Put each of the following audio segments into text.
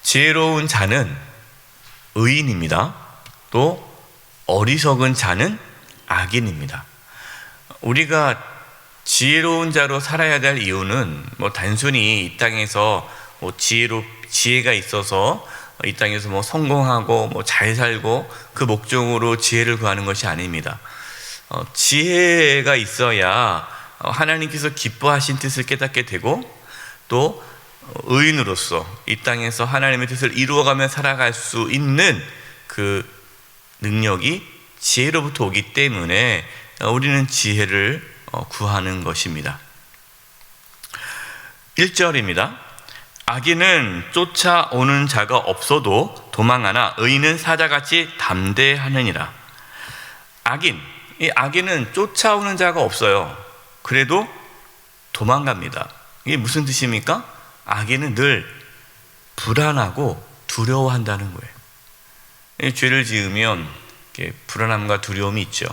지혜로운 자는 의인입니다. 또 어리석은 자는 악인입니다. 우리가 지혜로운 자로 살아야 될 이유는 단순히 이 땅에서 지혜가 있어서 이 땅에서 성공하고 잘 살고 그 목적으로 지혜를 구하는 것이 아닙니다. 지혜가 있어야 하나님께서 기뻐하신 뜻을 깨닫게 되고, 또 의인으로서 이 땅에서 하나님의 뜻을 이루어가며 살아갈 수 있는 그 능력이 지혜로부터 오기 때문에 우리는 지혜를 구하는 것입니다. 1절입니다. 악인은 쫓아오는 자가 없어도 도망하나 의인은 사자같이 담대하느니라. 이 악인은 쫓아오는 자가 없어요. 그래도 도망갑니다. 이게 무슨 뜻입니까? 악인은 늘 불안하고 두려워한다는 거예요. 죄를 지으면 불안함과 두려움이 있죠.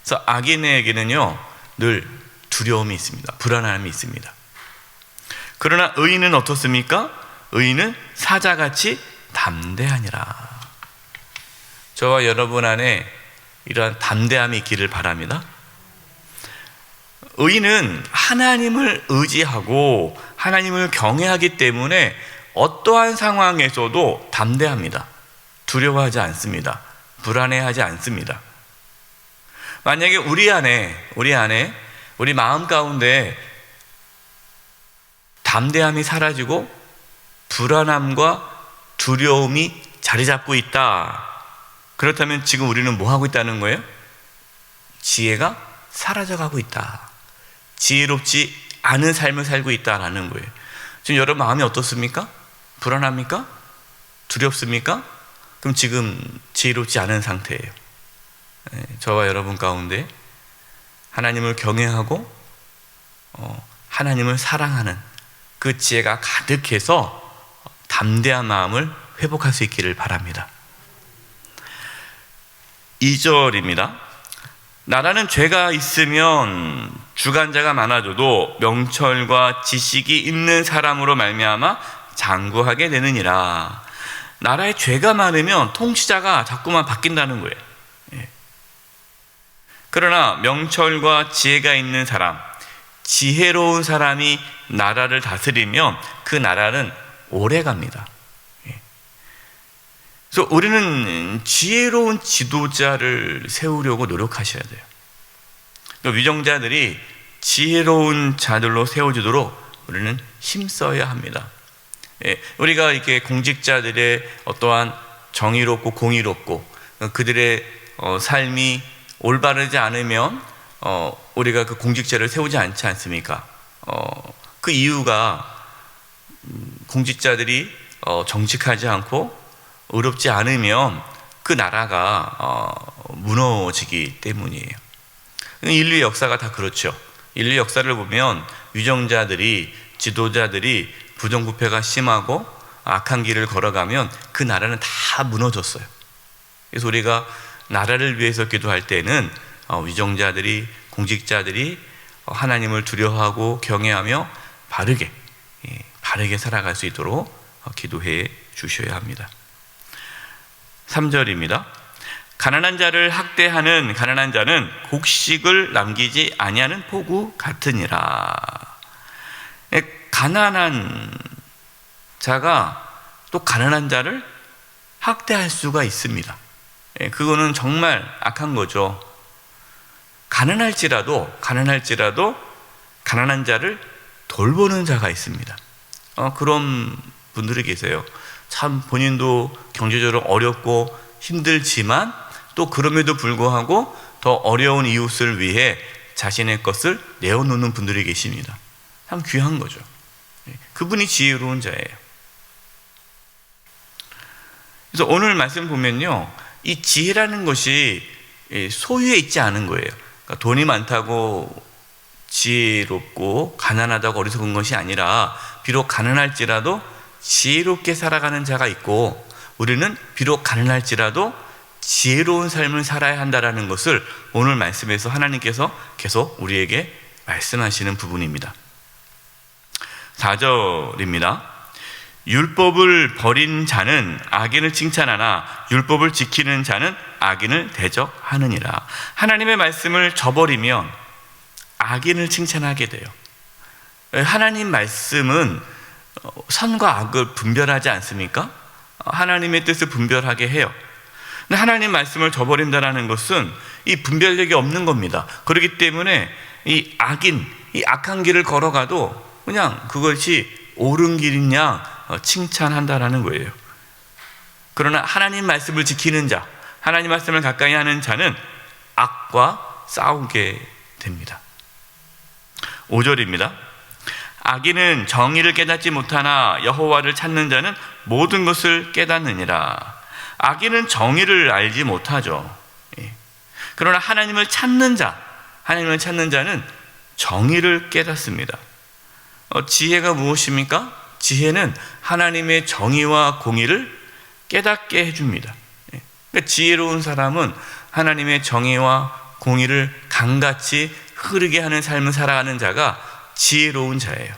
그래서 악인에게는요 늘 두려움이 있습니다. 불안함이 있습니다. 그러나 의인은 어떻습니까? 의인은 사자같이 담대하니라. 저와 여러분 안에 이러한 담대함이 있기를 바랍니다. 의인은 하나님을 의지하고 하나님을 경외하기 때문에 어떠한 상황에서도 담대합니다. 두려워하지 않습니다. 불안해하지 않습니다. 만약에 우리 마음 가운데 담대함이 사라지고 불안함과 두려움이 자리 잡고 있다. 그렇다면 지금 우리는 뭐 하고 있다는 거예요? 지혜가 사라져가고 있다. 지혜롭지 않은 삶을 살고 있다라는 거예요. 지금 여러분 마음이 어떻습니까? 불안합니까? 두렵습니까? 그럼 지금 지혜롭지 않은 상태예요. 저와 여러분 가운데 하나님을 경외하고 하나님을 사랑하는 그 지혜가 가득해서 담대한 마음을 회복할 수 있기를 바랍니다. 2절입니다. 나라는 죄가 있으면 주관자가 많아져도 명철과 지식이 있는 사람으로 말미암아 장구하게 되느니라. 나라에 죄가 많으면 통치자가 자꾸만 바뀐다는 거예요. 그러나 명철과 지혜가 있는 사람, 지혜로운 사람이 나라를 다스리면 그 나라는 오래 갑니다. 그래서 우리는 지혜로운 지도자를 세우려고 노력하셔야 돼요. 위정자들이 지혜로운 자들로 세워지도록 우리는 힘써야 합니다. 우리가 이렇게 공직자들의 어떠한 정의롭고 공의롭고 그들의 삶이 올바르지 않으면 우리가 그 공직자를 세우지 않지 않습니까? 그 이유가 공직자들이 정직하지 않고 의롭지 않으면 그 나라가 무너지기 때문이에요. 인류의 역사가 다 그렇죠. 인류 역사를 보면 위정자들이, 지도자들이 부정부패가 심하고 악한 길을 걸어가면 그 나라는 다 무너졌어요. 그래서 우리가 나라를 위해서 기도할 때는 위정자들이, 공직자들이 하나님을 두려워하고 경외하며 바르게 살아갈 수 있도록 기도해 주셔야 합니다. 3절입니다. 가난한 자를 학대하는 가난한 자는 곡식을 남기지 아니하는 포구 같으니라. 가난한 자가 또 가난한 자를 학대할 수가 있습니다. 그거는 정말 악한 거죠. 가난할지라도 가난한 자를 돌보는 자가 있습니다. 그런 분들이 계세요. 참 본인도 경제적으로 어렵고 힘들지만 또 그럼에도 불구하고 더 어려운 이웃을 위해 자신의 것을 내어놓는 분들이 계십니다. 참 귀한 거죠. 그분이 지혜로운 자예요. 그래서 오늘 말씀 보면요, 이 지혜라는 것이 소유에 있지 않은 거예요. 그러니까 돈이 많다고 지혜롭고 가난하다고 어리석은 것이 아니라, 비록 가난할지라도 지혜롭게 살아가는 자가 있고, 우리는 비록 가난할지라도 지혜로운 삶을 살아야 한다는 것을 오늘 말씀에서 하나님께서 계속 우리에게 말씀하시는 부분입니다. 4절입니다. 율법을 버린 자는 악인을 칭찬하나 율법을 지키는 자는 악인을 대적하느니라. 하나님의 말씀을 저버리면 악인을 칭찬하게 돼요. 하나님 말씀은 선과 악을 분별하지 않습니까? 하나님의 뜻을 분별하게 해요. 근데 하나님 말씀을 저버린다는 것은 이 분별력이 없는 겁니다. 그렇기 때문에 이 악인, 이 악한 길을 걸어가도 그냥 그것이 옳은 길이냐 칭찬한다라는 거예요. 그러나 하나님 말씀을 지키는 자, 하나님 말씀을 가까이 하는 자는 악과 싸우게 됩니다. 5절입니다. 악인은 정의를 깨닫지 못하나 여호와를 찾는 자는 모든 것을 깨닫느니라. 악인은 정의를 알지 못하죠. 그러나 하나님을 찾는 자는 정의를 깨닫습니다. 지혜가 무엇입니까? 지혜는 하나님의 정의와 공의를 깨닫게 해줍니다. 그러니까 지혜로운 사람은 하나님의 정의와 공의를 강같이 흐르게 하는 삶을 살아가는 자가 지혜로운 자예요.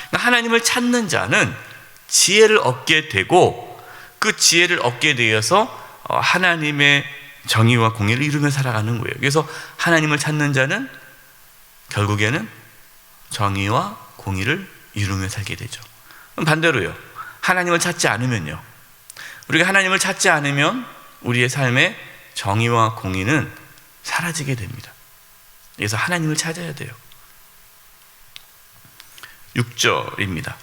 그러니까 하나님을 찾는 자는 지혜를 얻게 되고 그 지혜를 얻게 되어서 하나님의 정의와 공의를 이루며 살아가는 거예요. 그래서 하나님을 찾는 자는 결국에는 정의와 공의를 이루며 살게 되죠. 반대로요, 하나님을 찾지 않으면요, 우리가 하나님을 찾지 않으면 우리의 삶에 정의와 공의는 사라지게 됩니다. 그래서 하나님을 찾아야 돼요. 6절입니다.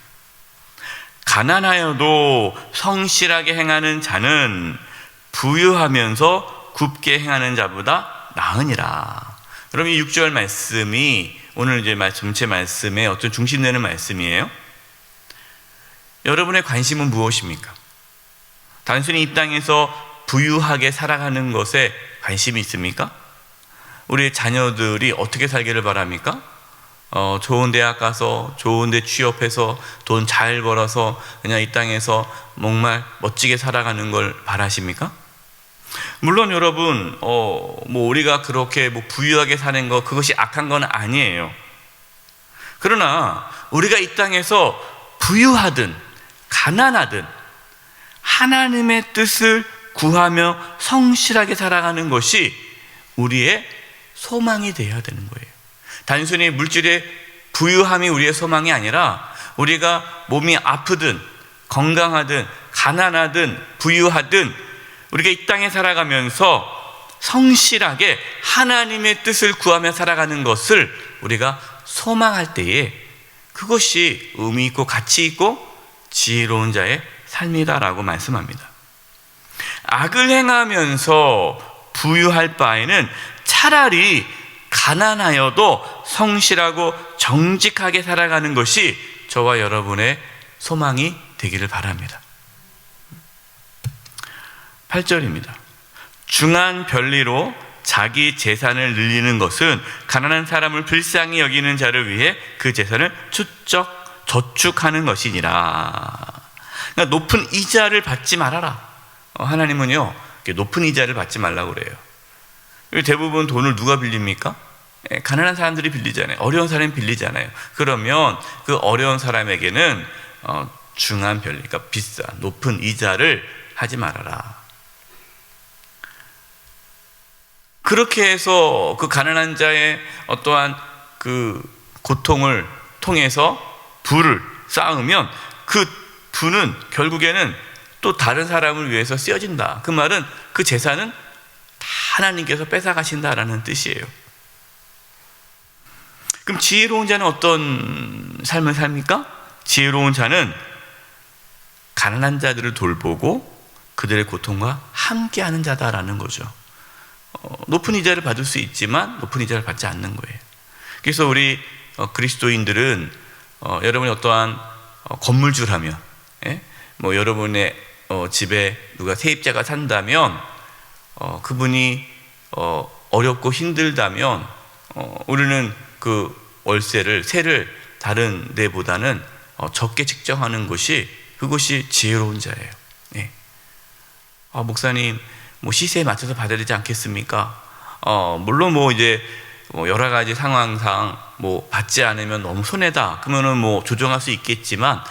가난하여도 성실하게 행하는 자는 부유하면서 굽게 행하는 자보다 나으니라. 그럼 이 6절 말씀이 오늘 이제 전체 말씀의 어떤 중심되는 말씀이에요. 여러분의 관심은 무엇입니까? 단순히 이 땅에서 부유하게 살아가는 것에 관심이 있습니까? 우리 자녀들이 어떻게 살기를 바랍니까? 좋은 대학 가서 좋은 데 취업해서 돈 잘 벌어서 그냥 이 땅에서 정말 멋지게 살아가는 걸 바라십니까? 물론 여러분 우리가 그렇게 부유하게 사는 거, 그것이 악한 건 아니에요. 그러나 우리가 이 땅에서 부유하든 가난하든 하나님의 뜻을 구하며 성실하게 살아가는 것이 우리의 소망이 되어야 되는 거예요. 단순히 물질의 부유함이 우리의 소망이 아니라 우리가 몸이 아프든 건강하든 가난하든 부유하든 우리가 이 땅에 살아가면서 성실하게 하나님의 뜻을 구하며 살아가는 것을 우리가 소망할 때에 그것이 의미 있고 가치 있고 지혜로운 자의 삶이다라고 말씀합니다. 악을 행하면서 부유할 바에는 차라리 가난하여도 성실하고 정직하게 살아가는 것이 저와 여러분의 소망이 되기를 바랍니다. 8절입니다. 중한 별리로 자기 재산을 늘리는 것은 가난한 사람을 불쌍히 여기는 자를 위해 그 재산을 저축하는 것이니라. 그러니까 높은 이자를 받지 말아라. 하나님은요, 높은 이자를 받지 말라고 그래요. 대부분 돈을 누가 빌립니까? 가난한 사람들이 빌리잖아요. 어려운 사람이 빌리잖아요. 그러면 그 어려운 사람에게는 중한 별리, 그러니까 비싼 높은 이자를 하지 말아라. 그렇게 해서 그 가난한 자의 어떠한 그 고통을 통해서 부를 쌓으면 그 부는 결국에는 또 다른 사람을 위해서 쓰여진다. 그 말은 그 재산은 다 하나님께서 뺏어가신다라는 뜻이에요. 그럼 지혜로운 자는 어떤 삶을 삽니까? 지혜로운 자는 가난한 자들을 돌보고 그들의 고통과 함께하는 자다라는 거죠. 높은 이자를 받을 수 있지만 높은 이자를 받지 않는 거예요. 그래서 우리 그리스도인들은 여러분이 어떠한 건물주라면, 여러분의 집에 누가 세입자가 산다면 그분이 어렵고 힘들다면 우리는 그 세를 다른 데보다는 적게 책정하는 것이, 그것이 지혜로운 자예요. 목사님, 시세에 맞춰서 받아야 되지 않겠습니까? 물론 여러 가지 상황상 받지 않으면 너무 손해다. 그러면은 조정할 수 있겠지만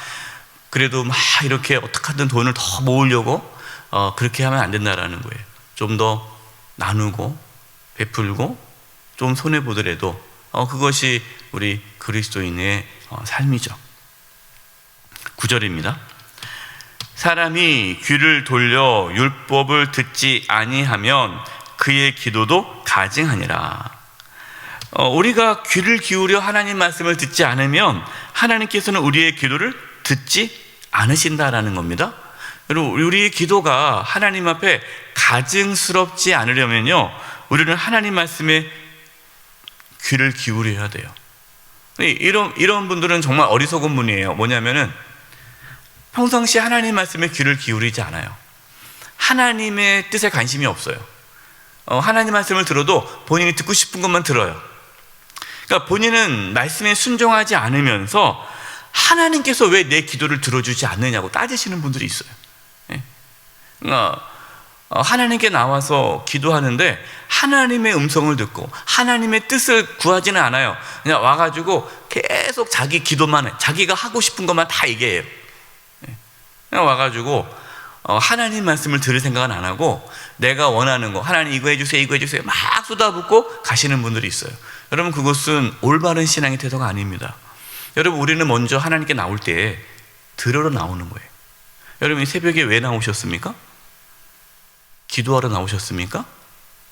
그래도 막 이렇게 어떻게든 돈을 더 모으려고 그렇게 하면 안 된다라는 거예요. 좀 더 나누고 베풀고 좀 손해 보더라도 그것이 우리 그리스도인의 삶이죠. 9절입니다. 사람이 귀를 돌려 율법을 듣지 아니하면 그의 기도도 가증하니라. 우리가 귀를 기울여 하나님 말씀을 듣지 않으면 하나님께서는 우리의 기도를 듣지 않으신다라는 겁니다. 여러분, 우리의 기도가 하나님 앞에 가증스럽지 않으려면요, 우리는 하나님 말씀에 귀를 기울여야 돼요. 이런 분들은 정말 어리석은 분이에요. 뭐냐면은 평상시 하나님 말씀에 귀를 기울이지 않아요. 하나님의 뜻에 관심이 없어요. 하나님 말씀을 들어도 본인이 듣고 싶은 것만 들어요. 그러니까 본인은 말씀에 순종하지 않으면서 하나님께서 왜 내 기도를 들어주지 않느냐고 따지시는 분들이 있어요. 그러니까 하나님께 나와서 기도하는데 하나님의 음성을 듣고 하나님의 뜻을 구하지는 않아요. 그냥 와가지고 계속 자기 기도만 해. 자기가 하고 싶은 것만 다 얘기해요. 그냥 와가지고 하나님 말씀을 들을 생각은 안 하고 내가 원하는 거, 하나님 이거 해주세요, 이거 해주세요 막 쏟아붓고 가시는 분들이 있어요. 여러분, 그것은 올바른 신앙의 태도가 아닙니다. 여러분, 우리는 먼저 하나님께 나올 때 들으러 나오는 거예요. 여러분, 이 새벽에 왜 나오셨습니까? 기도하러 나오셨습니까?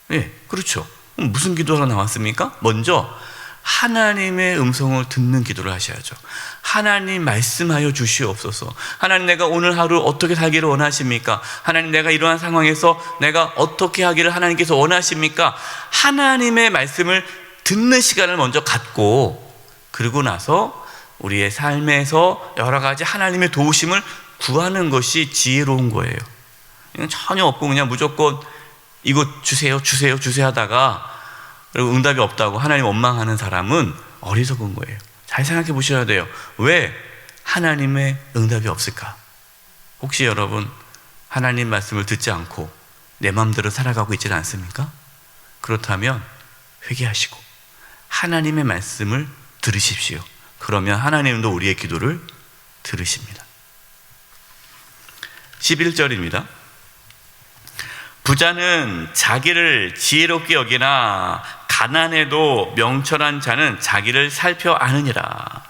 네, 그렇죠. 무슨 기도하러 나왔습니까? 먼저 하나님의 음성을 듣는 기도를 하셔야죠. 하나님 말씀하여 주시옵소서. 하나님, 내가 오늘 하루 어떻게 살기를 원하십니까? 하나님, 내가 이러한 상황에서 내가 어떻게 하기를 하나님께서 원하십니까? 하나님의 말씀을 듣는 시간을 먼저 갖고, 그러고 나서 우리의 삶에서 여러 가지 하나님의 도우심을 구하는 것이 지혜로운 거예요. 이건 전혀 없고 그냥 무조건 이거 주세요, 주세요, 주세요 하다가 그리고 응답이 없다고 하나님 원망하는 사람은 어리석은 거예요. 잘 생각해 보셔야 돼요. 왜 하나님의 응답이 없을까? 혹시 여러분 하나님 말씀을 듣지 않고 내 마음대로 살아가고 있지는 않습니까? 그렇다면 회개하시고 하나님의 말씀을 들으십시오. 그러면 하나님도 우리의 기도를 들으십니다. 11절입니다. 부자는 자기를 지혜롭게 여기나 가난해도 명철한 자는 자기를 살펴 아느니라.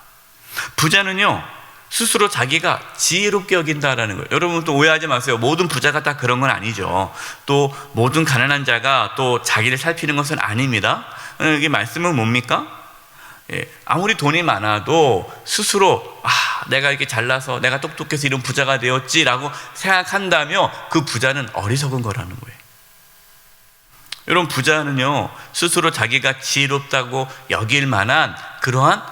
부자는요, 스스로 자기가 지혜롭게 여긴다라는 거예요. 여러분 또 오해하지 마세요. 모든 부자가 다 그런 건 아니죠. 또 모든 가난한 자가 또 자기를 살피는 것은 아닙니다. 이게 말씀은 뭡니까? 아무리 돈이 많아도 스스로 내가 이렇게 잘나서 내가 똑똑해서 이런 부자가 되었지라고 생각한다며 그 부자는 어리석은 거라는 거예요. 여러분, 부자는요 스스로 자기가 지혜롭다고 여길 만한 그러한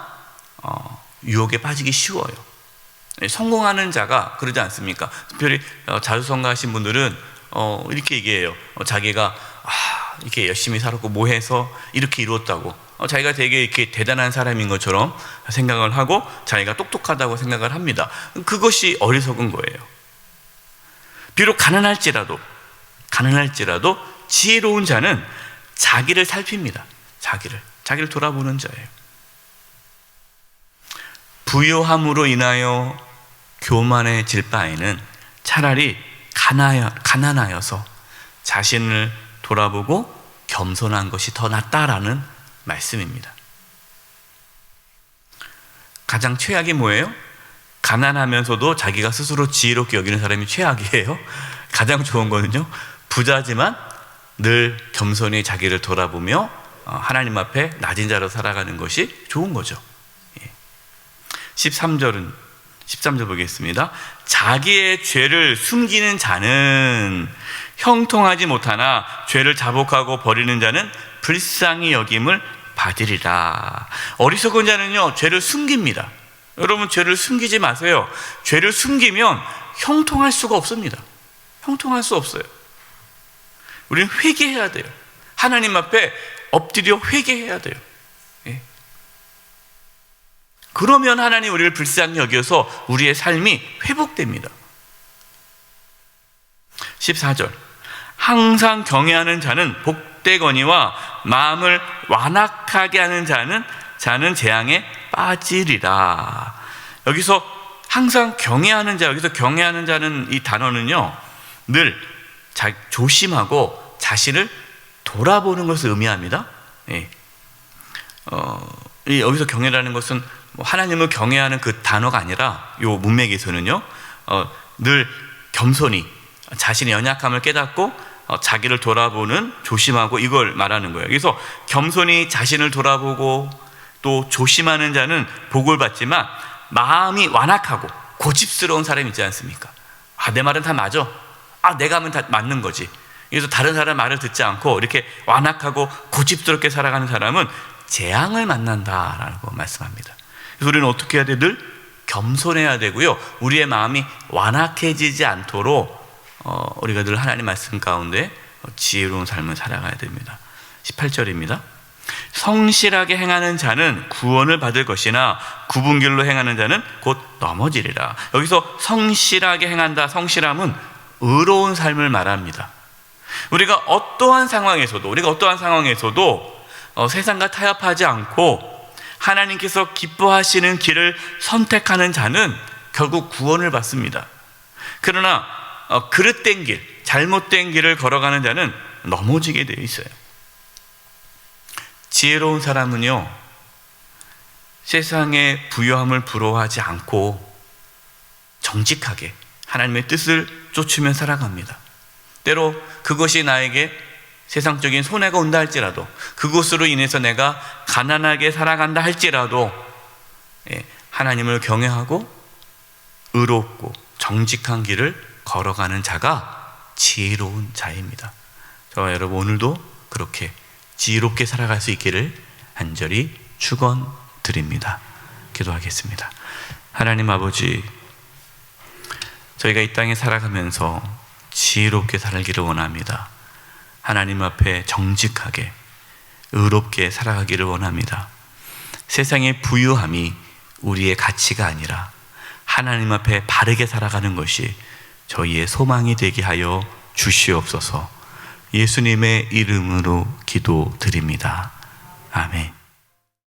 유혹에 빠지기 쉬워요. 성공하는 자가 그러지 않습니까? 특별히 자수성가하신 분들은 이렇게 얘기해요. 자기가 이렇게 열심히 살았고 뭐 해서 이렇게 이루었다고 자기가 되게 이렇게 대단한 사람인 것처럼 생각을 하고 자기가 똑똑하다고 생각을 합니다. 그것이 어리석은 거예요. 비록 가난할지라도 지혜로운 자는 자기를 살핍니다. 자기를 돌아보는 자예요. 부요함으로 인하여 교만해질 바에는 차라리 가난하여서 자신을 돌아보고 겸손한 것이 더 낫다라는 말씀입니다. 가장 최악이 뭐예요? 가난하면서도 자기가 스스로 지혜롭게 여기는 사람이 최악이에요. 가장 좋은 거는요, 부자지만 늘 겸손히 자기를 돌아보며 하나님 앞에 낮은 자로 살아가는 것이 좋은 거죠. 13절 보겠습니다. 자기의 죄를 숨기는 자는 형통하지 못하나 죄를 자복하고 버리는 자는 불쌍히 여김을 받으리라. 어리석은 자는요 죄를 숨깁니다. 여러분, 죄를 숨기지 마세요. 죄를 숨기면 형통할 수가 없습니다. 형통할 수 없어요. 우리는 회개해야 돼요. 하나님 앞에 엎드려 회개해야 돼요. 그러면 하나님 우리를 불쌍히 여겨서 우리의 삶이 회복됩니다. 14절, 항상 경외하는 자는 복되거니와 마음을 완악하게 하는 자는 재앙에 빠지리라. 여기서 항상 경외하는 자, 여기서 경외하는 자는 이 단어는요, 늘 조심하고 자신을 돌아보는 것을 의미합니다. 예. 여기서 경외라는 것은 하나님을 경외하는 그 단어가 아니라 요 문맥에서는요, 늘 겸손히 자신의 연약함을 깨닫고 자기를 돌아보는, 조심하고, 이걸 말하는 거예요. 그래서 겸손히 자신을 돌아보고 또 조심하는 자는 복을 받지만, 마음이 완악하고 고집스러운 사람이 있지 않습니까? 내 말은 다 맞아. 내가 하면 다 맞는 거지. 그래서 다른 사람 말을 듣지 않고 이렇게 완악하고 고집스럽게 살아가는 사람은 재앙을 만난다라고 말씀합니다. 그래서 우리는 어떻게 해야 돼? 늘 겸손해야 되고요, 우리의 마음이 완악해지지 않도록 우리가 늘 하나님 말씀 가운데 지혜로운 삶을 살아가야 됩니다. 18절입니다. 성실하게 행하는 자는 구원을 받을 것이나 굽은 길로 행하는 자는 곧 넘어지리라. 여기서 성실하게 행한다, 성실함은 의로운 삶을 말합니다. 우리가 어떠한 상황에서도 세상과 타협하지 않고 하나님께서 기뻐하시는 길을 선택하는 자는 결국 구원을 받습니다. 그러나 그릇된 길, 잘못된 길을 걸어가는 자는 넘어지게 되어 있어요. 지혜로운 사람은요, 세상의 부요함을 부러워하지 않고 정직하게 하나님의 뜻을 쫓으며 살아갑니다. 때로 그것이 나에게 세상적인 손해가 온다 할지라도, 그것으로 인해서 내가 가난하게 살아간다 할지라도 하나님을 경외하고 의롭고 정직한 길을 걸어가는 자가 지혜로운 자입니다. 저와 여러분, 오늘도 그렇게 지혜롭게 살아갈 수 있기를 간절히 축원드립니다. 기도하겠습니다. 하나님 아버지, 저희가 이 땅에 살아가면서 지혜롭게 살기를 원합니다. 하나님 앞에 정직하게 의롭게 살아가기를 원합니다. 세상의 부유함이 우리의 가치가 아니라 하나님 앞에 바르게 살아가는 것이 저희의 소망이 되게 하여 주시옵소서. 예수님의 이름으로 기도드립니다. 아멘.